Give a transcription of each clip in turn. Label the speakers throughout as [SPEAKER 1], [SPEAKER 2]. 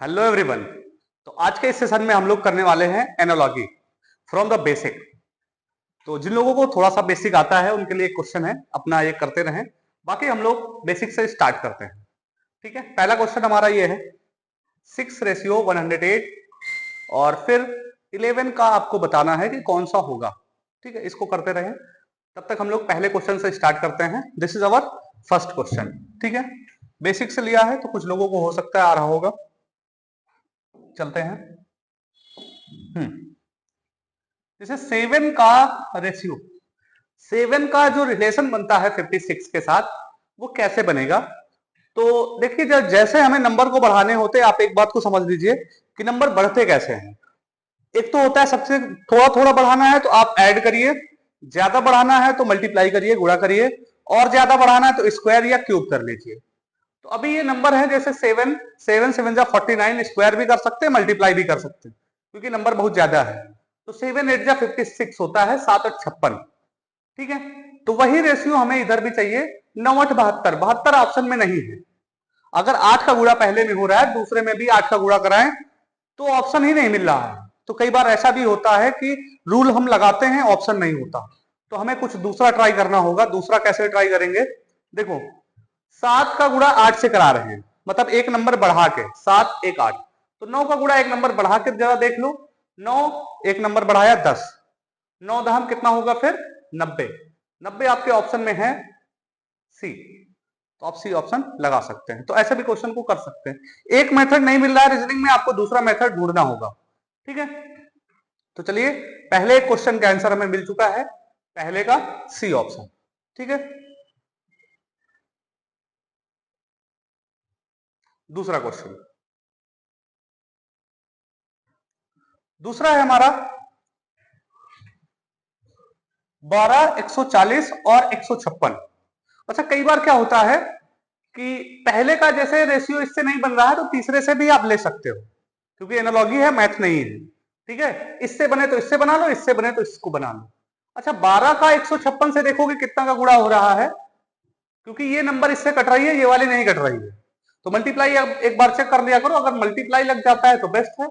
[SPEAKER 1] Hello everyone. तो आज के इस सेशन में हम लोग करने वाले हैं एनालॉजी फ्रॉम द बेसिक। तो जिन लोगों को थोड़ा सा बेसिक आता है उनके लिए क्वेश्चन है, अपना ये करते रहें। बाकी हम लोग बेसिक से स्टार्ट करते हैं। ठीक है, पहला क्वेश्चन हमारा ये है 6:108 और फिर 11 का आपको बताना है कि कौन सा होगा। ठीक है, इसको करते रहें। तब तक हम लोग पहले क्वेश्चन से स्टार्ट करते हैं। This is our first question. ठीक है, बेसिक से लिया है तो कुछ लोगों को हो सकता है आ रहा होगा। चलते हैं। जैसे 7 का रेशियो, 7 का जो रिलेशन बनता है 56 के साथ, वो कैसे बनेगा। तो देखिए, जैसे हमें नंबर को बढ़ाने होते हैं, आप एक बात को समझ लीजिए कि नंबर बढ़ते कैसे हैं। एक तो होता है सबसे थोड़ा थोड़ा बढ़ाना है तो आप ऐड करिए, ज्यादा बढ़ाना है तो मल्टीप्लाई करिए, गुणा करिए, और ज्यादा बढ़ाना है तो स्क्वायर या क्यूब कर लीजिए। तो अभी ये नंबर है जैसे 7, 7 7 जा 49, स्क्वायर भी कर सकते हैं, मल्टीप्लाई भी कर सकते हैं, क्योंकि नंबर बहुत ज्यादा है। तो 7 8 जा 56 होता है, 7 8 56। ठीक है, तो वही रेशियो हमें इधर भी चाहिए। 9 8 72, 72 ऑप्शन में नहीं है। अगर 8 का गुणा पहले में हो रहा है, दूसरे में भी 8 का गुणा कराएं तो ऑप्शन ही नहीं मिल रहा है। तो कई बार ऐसा भी होता है कि रूल हम लगाते हैं, ऑप्शन नहीं होता, तो हमें कुछ दूसरा ट्राई करना होगा। दूसरा कैसे ट्राई करेंगे, देखो 7 का गुणा 8 से करा रहे हैं, मतलब एक नंबर बढ़ा के, 7 1 8। तो 9 का गुणा एक नंबर बढ़ा के जरा देख लो, 9 एक नंबर बढ़ाया 10, 9 दहम कितना होगा फिर 90। 90 आपके ऑप्शन में है सी, तो आप सी ऑप्शन लगा सकते हैं। तो ऐसे भी क्वेश्चन को कर सकते हैं। एक मेथड नहीं मिल रहा है रीजनिंग में, आपको दूसरा मेथड ढूंढना होगा। ठीक है, तो चलिए, पहले क्वेश्चन का आंसर हमें मिल चुका है, पहले का सी ऑप्शन। ठीक है, दूसरा क्वेश्चन, दूसरा है हमारा 12 140 और 156। अच्छा, कई बार क्या होता है कि पहले का जैसे रेशियो इससे नहीं बन रहा है तो तीसरे से भी आप ले सकते हो, क्योंकि एनालॉजी है, मैथ नहीं है। ठीक है, इससे बने तो इससे बना लो, इससे बने तो इसको बना लो। अच्छा, 12 का 156 से देखोगे कितना का गुणा हो रहा है, क्योंकि ये नंबर इससे कट रही है, ये वाली नहीं कट रही है। तो मल्टीप्लाई अब एक बार चेक कर लिया करो, अगर मल्टीप्लाई लग जाता है तो बेस्ट है।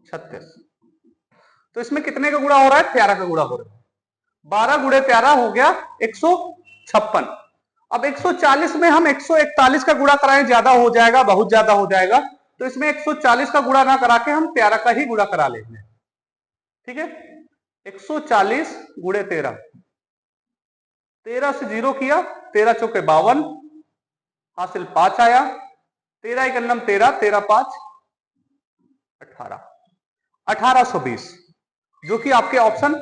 [SPEAKER 1] 36, तो इसमें कितने का गुणा हो रहा है, 13 का गुणा हो रहा है। 12 गुणे 13 हो गया 156। अब 140 में हम 141 का गुणा कराएं, ज्यादा हो जाएगा, बहुत ज्यादा हो जाएगा। तो इसमें 140 का गुणा ना करा के हम 13 का ही गुणा करा लेंगे। ठीक है, 140 गुणे 13, 13 से 0 किया, 13 चौके 52, हासिल 5 आया। 13 एक अन्नम 13, 13 5 18, 1820, जो कि आपके ऑप्शन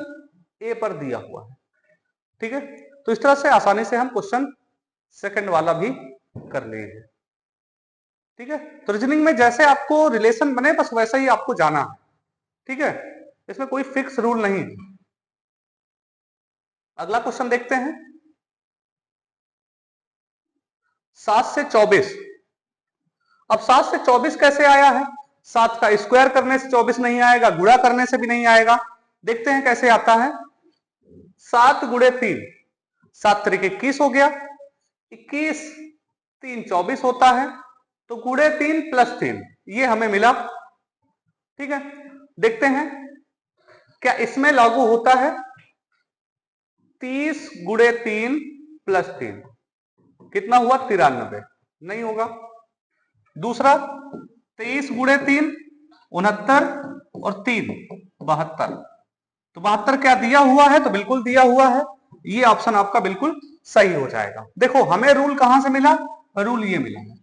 [SPEAKER 1] ए पर दिया हुआ है। ठीक है, तो इस तरह से आसानी से हम क्वेश्चन सेकंड वाला भी कर लेंगे। ठीक है, तो रीजनिंग में जैसे आपको रिलेशन बने बस वैसा ही आपको जाना है। ठीक है, इसमें कोई फिक्स रूल नहीं। अगला क्वेश्चन देखते हैं, 7 से 24। अब 7 से 24 कैसे आया है, 7 का स्क्वायर करने से 24 नहीं आएगा, गुणा करने से भी नहीं आएगा। देखते हैं कैसे आता है। 7 गुणे 3, 7 तरीके 21 हो गया, 21 3 24 होता है, तो गुणे 3 प्लस 3 ये हमें मिला। ठीक है, देखते हैं क्या इसमें लागू होता है। 30 गुणे 3 प्लस 3 कितना हुआ, 93, नहीं होगा। दूसरा 23 गुणे 3 69 और 3 72, तो 72 क्या दिया हुआ है, तो बिल्कुल दिया हुआ है, ये ऑप्शन आपका बिल्कुल सही हो जाएगा। देखो हमें रूल कहां से मिला, रूल ये मिला है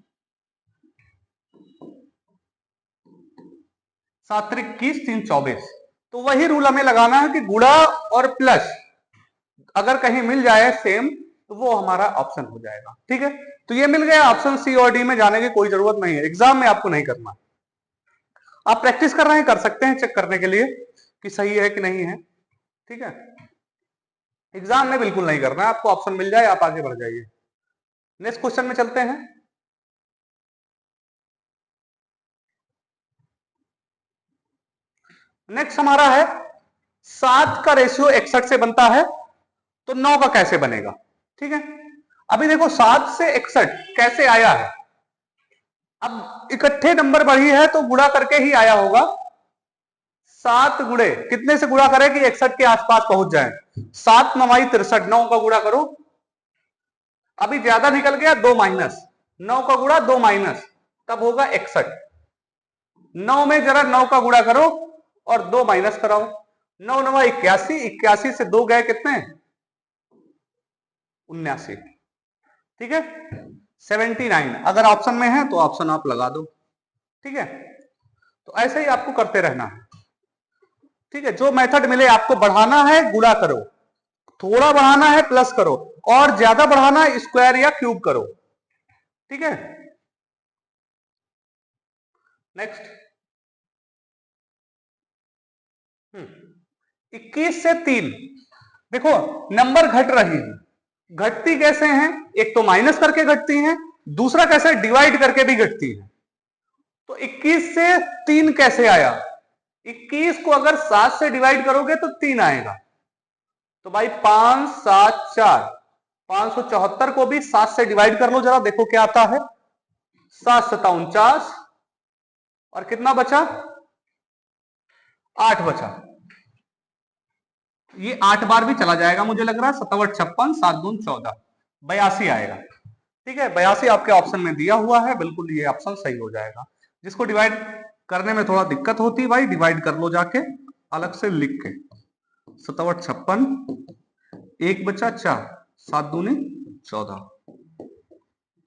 [SPEAKER 1] 7 21 3 24। तो वही रूल हमें लगाना है कि गुणा और प्लस अगर कहीं मिल जाए सेम तो वो हमारा ऑप्शन हो जाएगा। ठीक है, तो ये मिल गया, ऑप्शन सी और डी में जाने की कोई जरूरत नहीं है, एग्जाम में आपको नहीं करना। आप प्रैक्टिस कर रहे हैं, कर सकते हैं चेक करने के लिए कि सही है कि नहीं है। ठीक है, एग्जाम में बिल्कुल नहीं करना है, आपको ऑप्शन मिल जाए आप आगे बढ़ जाइए। नेक्स्ट क्वेश्चन में चलते हैं। नेक्स्ट हमारा है 7 का रेशियो 61 से बनता है, तो 9 का कैसे बनेगा। ठीक है, अभी देखो 7 से 61 कैसे आया है, अब इकट्ठे नंबर बढ़ी है तो गुणा करके ही आया होगा। 7 गुणे कितने से गुणा करें कि 61 के आसपास पहुंच जाए? 7 9 63, 9 का गुणा करो, अभी ज्यादा निकल गया 2 माइनस, 9 का गुणा 2 माइनस, तब होगा 61। 9 में जरा 9 का गुणा करो और 2 माइनस कराओ, 9 9 81, 81 से 2 गए कितने? 79। ठीक है, 79 अगर ऑप्शन में है तो ऑप्शन आप लगा दो। ठीक है, तो ऐसे ही आपको करते रहना है। ठीक है, जो मेथड मिले आपको, बढ़ाना है गुणा करो, थोड़ा बढ़ाना है प्लस करो, और ज्यादा बढ़ाना है स्क्वायर या क्यूब करो। ठीक है, नेक्स्ट 21 से 3, देखो नंबर घट रही है, घटती कैसे हैं? एक तो माइनस करके घटती हैं, दूसरा कैसे डिवाइड करके भी घटती है। तो 21 से 3 कैसे आया? 21 को अगर 7 से डिवाइड करोगे तो 3 आएगा। तो भाई 5 7 4, 574 को भी 7 से डिवाइड कर लो, जरा देखो क्या आता है। 7 7 49, और कितना बचा? 8 बचा। ये 8 बार भी चला जाएगा मुझे लग रहा है। 7 8 56, 7 दून 14, 82 आएगा। ठीक है, 82 आपके ऑप्शन में दिया हुआ है, बिल्कुल ये ऑप्शन सही हो जाएगा। जिसको डिवाइड करने में थोड़ा दिक्कत होती है भाई, डिवाइड कर लो जाके अलग से लिख के। 7 8 56, 1 बचा 4, 7 दूनी 14।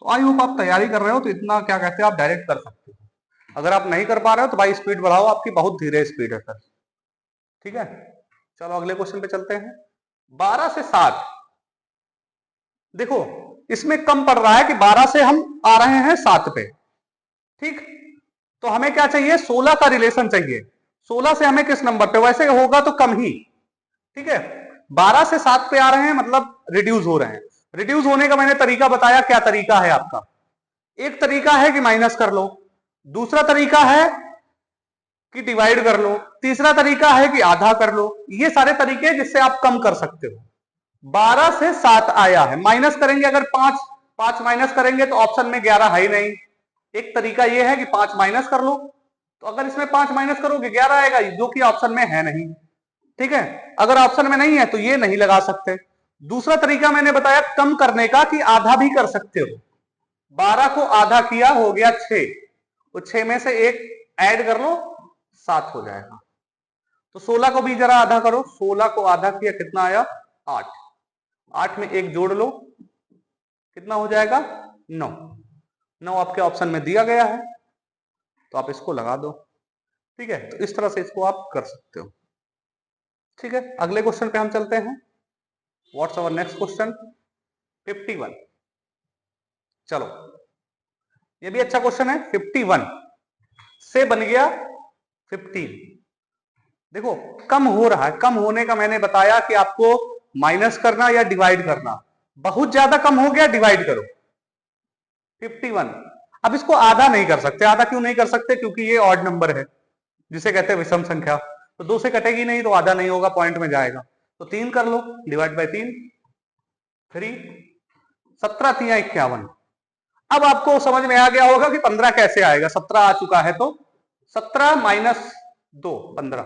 [SPEAKER 1] तो आई होप आप तैयारी कर रहे हो तो इतना क्या कहते हैं आप डायरेक्ट कर सकते हो। अगर आप नहीं कर पा रहे हो तो भाई स्पीड बढ़ाओ, आपकी बहुत धीरे स्पीड है सर। ठीक है, चलो अगले क्वेश्चन पे चलते हैं। 12 से 7, देखो इसमें कम पड़ रहा है कि 12 से हम आ रहे हैं 7 पे। ठीक, तो हमें क्या चाहिए? 16 का रिलेशन चाहिए। 16 से हमें किस नंबर पे? वैसे होगा तो कम ही। ठीक है, 12 से 7 पे आ रहे हैं मतलब रिड्यूस हो रहे हैं। रिड्यूस होने का मैंने तरीका बताया, क्या तरीका है आपका? एक तरीका है कि माइनस कर लो, दूसरा तरीका है कि डिवाइड कर लो, तीसरा तरीका है कि आधा कर लो। ये सारे तरीके जिससे आप कम कर सकते हो। 12 से 7 आया है, माइनस करेंगे अगर 5, 5 माइनस करेंगे तो ऑप्शन में 11 है ही नहीं। एक तरीका यह है कि 5 माइनस कर लो, तो अगर इसमें 5 माइनस करोगे 11 आएगा, जो कि ऑप्शन में है नहीं। ठीक है, अगर ऑप्शन में नहीं है तो ये नहीं लगा सकते। दूसरा तरीका मैंने बताया कम करने का, कि आधा भी कर सकते हो। 12 को आधा किया हो गया 6, तो 6 में से 1 ऐड कर लो, 7 हो जाएगा। तो 16 को भी जरा आधा करो, 16 को आधा किया कितना आया? 8, 8 में 1 जोड़ लो, कितना हो जाएगा? 9। 9 आपके ऑप्शन में दिया गया है, तो आप इसको लगा दो। ठीक है, तो इस तरह से इसको आप कर सकते हो। ठीक है, अगले क्वेश्चन पे हम चलते हैं। What's our next question? 51। चलो ये भी अच्छा क्वेश्चन है। 51 से बन गया 15। देखो कम हो रहा है, कम होने का मैंने बताया कि आपको माइनस करना या डिवाइड करना। बहुत ज्यादा कम हो गया, डिवाइड करो। 51, अब इसको आधा नहीं कर सकते। आधा क्यों नहीं कर सकते? क्योंकि ये ऑड नंबर है, जिसे कहते हैं विषम संख्या। तो 2 से कटेगी नहीं, तो आधा नहीं होगा, पॉइंट में जाएगा। तो 3 कर लो, डिवाइड बाय 3, 3, 17 3 51। अब आपको समझ में आ गया होगा कि 15 कैसे आएगा। 17 आ चुका है, तो 17 माइनस 2 15,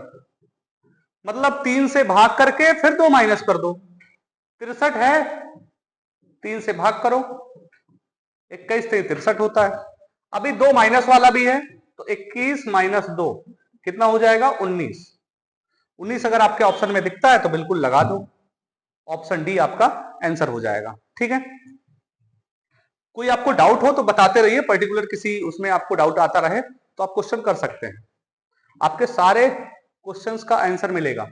[SPEAKER 1] मतलब 3 से भाग करके फिर 2 माइनस कर दो। 63 है, 3 से भाग करो, 21 से 63 होता है। अभी 2 माइनस वाला भी है, तो 21 माइनस 2 कितना हो जाएगा? 19। 19 अगर आपके ऑप्शन में दिखता है तो बिल्कुल लगा दो, ऑप्शन डी आपका आंसर हो जाएगा। ठीक है, कोई आपको डाउट हो तो बताते रहिए, पर्टिकुलर किसी उसमें आपको डाउट आता रहे तो आप क्वेश्चन कर सकते हैं, आपके सारे क्वेश्चंस का आंसर मिलेगा।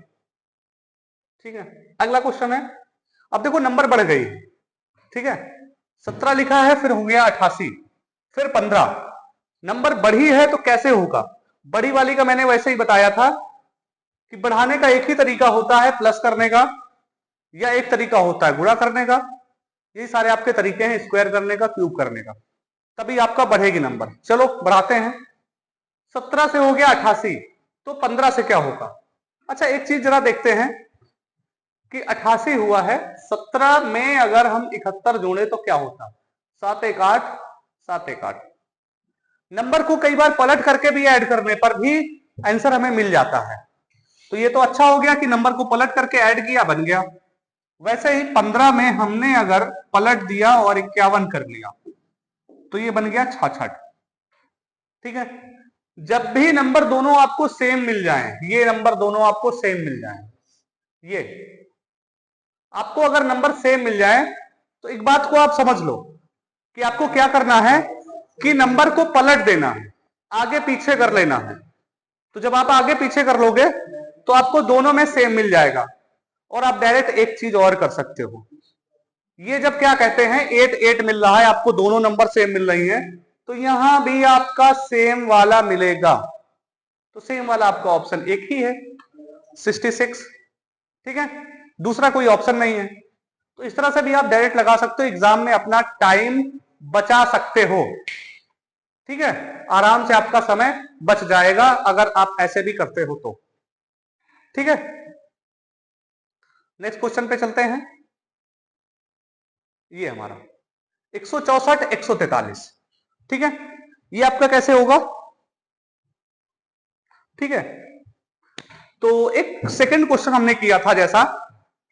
[SPEAKER 1] ठीक है, अगला क्वेश्चन है। अब देखो नंबर बढ़ गई। ठीक है, 17 लिखा है, फिर हो गया 88, फिर 15। नंबर बढ़ी है तो कैसे होगा? बड़ी वाली का मैंने वैसे ही बताया था कि बढ़ाने का एक ही तरीका होता है, प्लस करने का, या एक तरीका होता है गुणा करने का। यही सारे आपके तरीके हैं, स्क्वायर करने का, क्यूब करने का, तभी आपका बढ़ेगी नंबर। चलो बढ़ाते हैं। 17 से हो गया 88, तो 15 से क्या होगा? अच्छा एक चीज जरा देखते हैं कि 88 हुआ है, 17 में अगर हम 71 जोड़े तो क्या होता? 7 1 8, 7 1 8। नंबर को कई बार पलट करके भी ऐड करने पर भी आंसर हमें मिल जाता है। तो ये तो अच्छा हो गया कि नंबर को पलट करके ऐड किया, बन गया। वैसे ही 15 में हमने अगर पलट दिया और 51 कर लिया तो ये बन गया 66। ठीक है, जब भी नंबर दोनों आपको सेम मिल जाएं, ये नंबर दोनों आपको सेम मिल जाएं, ये आपको अगर नंबर सेम मिल जाए तो एक बात को आप समझ लो कि आपको क्या करना है कि नंबर को पलट देना है, आगे पीछे कर लेना है। तो जब आप आगे पीछे कर लोगे तो आपको दोनों में सेम मिल जाएगा। और आप डायरेक्ट एक चीज और कर सकते हो, ये जब क्या कहते हैं 8 8 मिल रहा है, आपको दोनों नंबर सेम मिल रही हैं, तो यहां भी आपका सेम वाला मिलेगा। तो सेम वाला आपका ऑप्शन एक ही है, 66। ठीक है, दूसरा कोई ऑप्शन नहीं है। तो इस तरह से भी आप डायरेक्ट लगा सकते हो, एग्जाम में अपना टाइम बचा सकते हो। ठीक है, आराम से आपका समय बच जाएगा अगर आप ऐसे भी करते हो तो। ठीक है, नेक्स्ट क्वेश्चन पे चलते हैं। ये हमारा 164 143। ठीक है, ये आपका कैसे होगा? ठीक है, तो एक सेकंड क्वेश्चन हमने किया था जैसा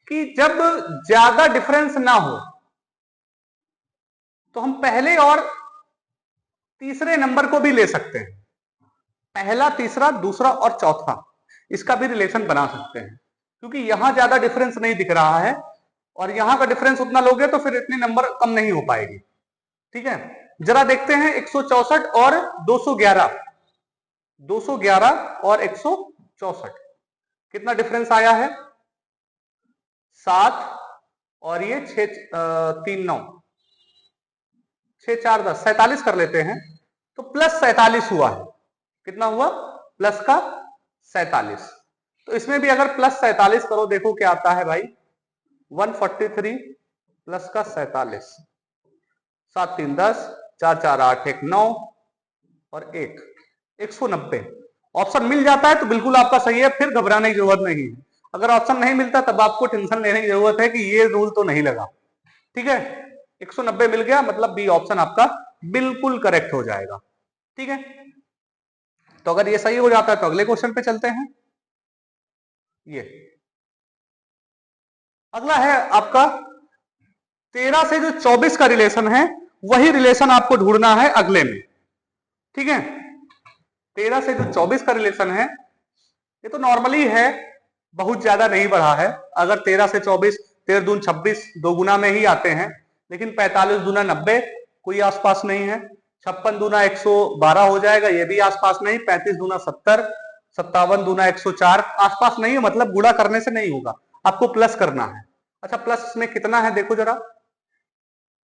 [SPEAKER 1] कि जब ज्यादा डिफरेंस ना हो तो हम पहले और तीसरे नंबर को भी ले सकते हैं। पहला, तीसरा, दूसरा और चौथा, इसका भी रिलेशन बना सकते हैं, क्योंकि यहां ज्यादा डिफरेंस नहीं दिख रहा है और यहां का डिफरेंस उतना लोगे तो फिर इतनी नंबर कम नहीं हो पाएगी। ठीक है, जरा देखते हैं 164 और 211, 211 और 164 कितना डिफरेंस आया है? 7 और ये 6 3 9 6 4 10, 47 कर लेते हैं तो प्लस 47 हुआ है। कितना हुआ? प्लस का 47। तो इसमें भी अगर प्लस 47 करो, देखो क्या आता है भाई, 143 प्लस का 47, 7 3 10, 4 4 8 1 9 और 1 190। ऑप्शन मिल जाता है तो बिल्कुल आपका सही है, फिर घबराने की जरूरत नहीं है। अगर ऑप्शन नहीं मिलता तब आपको टेंशन लेने की जरूरत है कि ये रूल तो नहीं लगा। ठीक है, 190 मिल गया, मतलब बी ऑप्शन आपका बिल्कुल करेक्ट हो जाएगा। ठीक है, तो अगर ये सही हो जाता है तो अगले क्वेश्चन पे चलते हैं। ये अगला है आपका 13 से जो 24 का रिलेशन है, वही रिलेशन आपको ढूंढना है अगले में। ठीक है, 13 से जो 24 का रिलेशन है, ये तो नॉर्मली है, बहुत ज्यादा नहीं बढ़ा है। अगर 13 से 24, 13 दून 26, दो गुना में ही आते हैं, लेकिन 45 दूना 90 कोई आसपास नहीं है। 56 दूना 112 हो जाएगा, ये भी आसपास नहीं। 35 दूना 70, 57 दूना 104, आसपास नहीं है, मतलब गुणा करने से नहीं होगा, आपको प्लस करना है। अच्छा, प्लस में कितना है देखो जरा।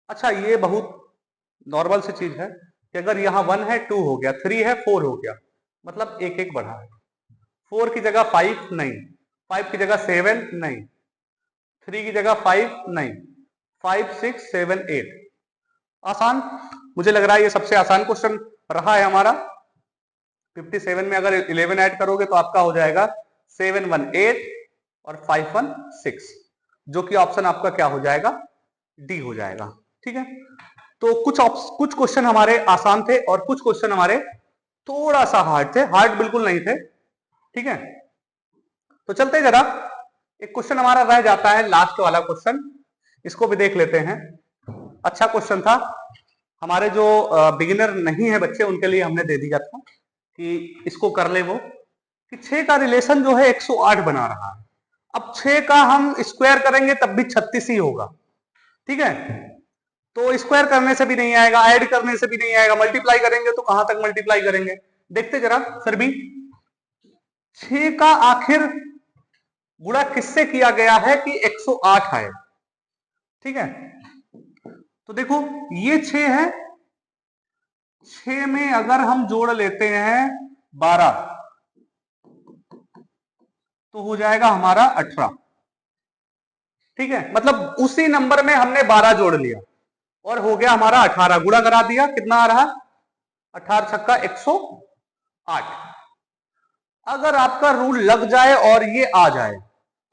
[SPEAKER 1] अच्छा, ये बहुत नॉर्मल सी चीज है कि अगर यहाँ 1 है 2 हो गया, 3 है 4 हो गया, मतलब एक एक बढ़ा है। 4 की जगह 5 नहीं, 5 की जगह 7 नहीं, 3 की जगह 5 नहीं, 5 6 7 8। आसान, मुझे लग रहा है ये सबसे आसान क्वेश्चन रहा है हमारा। 57 में अगर 11 ऐड करोगे तो आपका हो जाएगा 7 1 8 और 5 1 6, जो कि ऑप्शन आपका क्या हो जाएगा? डी हो जाएगा। ठीक है, तो कुछ क्वेश्चन हमारे आसान थे और कुछ क्वेश्चन हमारे थोड़ा सा हार्ड थे, हार्ड बिल्कुल नहीं थे। ठीक है, तो चलते जरा, एक क्वेश्चन हमारा रह जाता है, लास्ट वाला क्वेश्चन, इसको भी देख लेते हैं। अच्छा क्वेश्चन था, हमारे जो बिगिनर नहीं है बच्चे, उनके लिए हमने दे दिया था कि इसको कर ले वो, कि 6 का रिलेशन जो है 108 बना रहा है। अब 6 का हम स्क्वायर करेंगे तब भी 36 ही होगा। ठीक है, तो स्क्वायर करने से भी नहीं आएगा, ऐड करने से भी नहीं आएगा, मल्टीप्लाई करेंगे तो कहां तक मल्टीप्लाई करेंगे, देखते जरा। फिर भी 6 का आखिर गुणा किससे किया गया है कि 108 आए। ठीक है, तो देखो ये 6 है, 6 में अगर हम जोड़ लेते हैं 12 तो हो जाएगा हमारा 18। ठीक है, मतलब उसी नंबर में हमने 12 जोड़ लिया और हो गया हमारा 18, गुणा करा दिया, कितना आ रहा? 18 छक्का 108। अगर आपका रूल लग जाए और ये आ जाए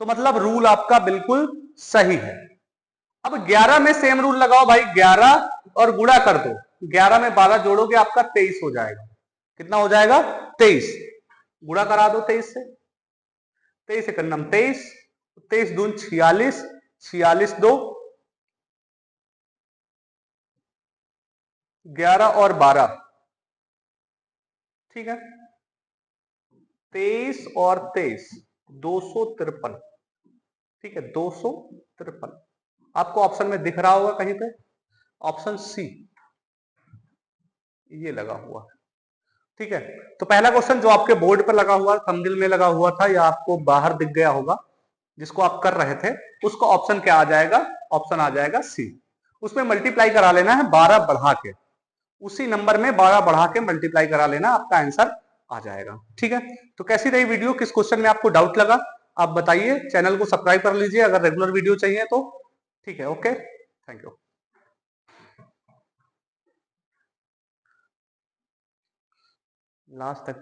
[SPEAKER 1] तो मतलब रूल आपका बिल्कुल सही है। अब 11 में सेम रूल लगाओ भाई, 11 और गुणा कर दो, 11 में 12 जोड़ोगे आपका 23 हो जाएगा। कितना हो जाएगा? 23। गुणा करा दो 23 से, 23 एक नम 23, 23 दून 46, 46 दो 11 और 12, ठीक है, 23 और 23 253, ठीक है 253। आपको ऑप्शन में दिख रहा होगा कहीं पे, ऑप्शन सी ये लगा हुआ है, ठीक है। तो पहला क्वेश्चन जो आपके बोर्ड पर लगा हुआ, थंबनेल में लगा हुआ था या आपको बाहर दिख गया होगा, जिसको आप कर रहे थे, उसका ऑप्शन क्या आ जाएगा? ऑप्शन आ जाएगा सी। उसमें मल्टीप्लाई करा लेना है 12 बढ़ा के, उसी नंबर में 12 बढ़ा के मल्टीप्लाई करा लेना, आपका आंसर आ जाएगा, ठीक है। तो कैसी रही वीडियो, किस क्वेश्चन में आपको डाउट लगा आप बताइए। चैनल को सब्सक्राइब कर लीजिए अगर रेगुलर वीडियो चाहिए तो, ठीक है। Okay, thank you. लास्ट तक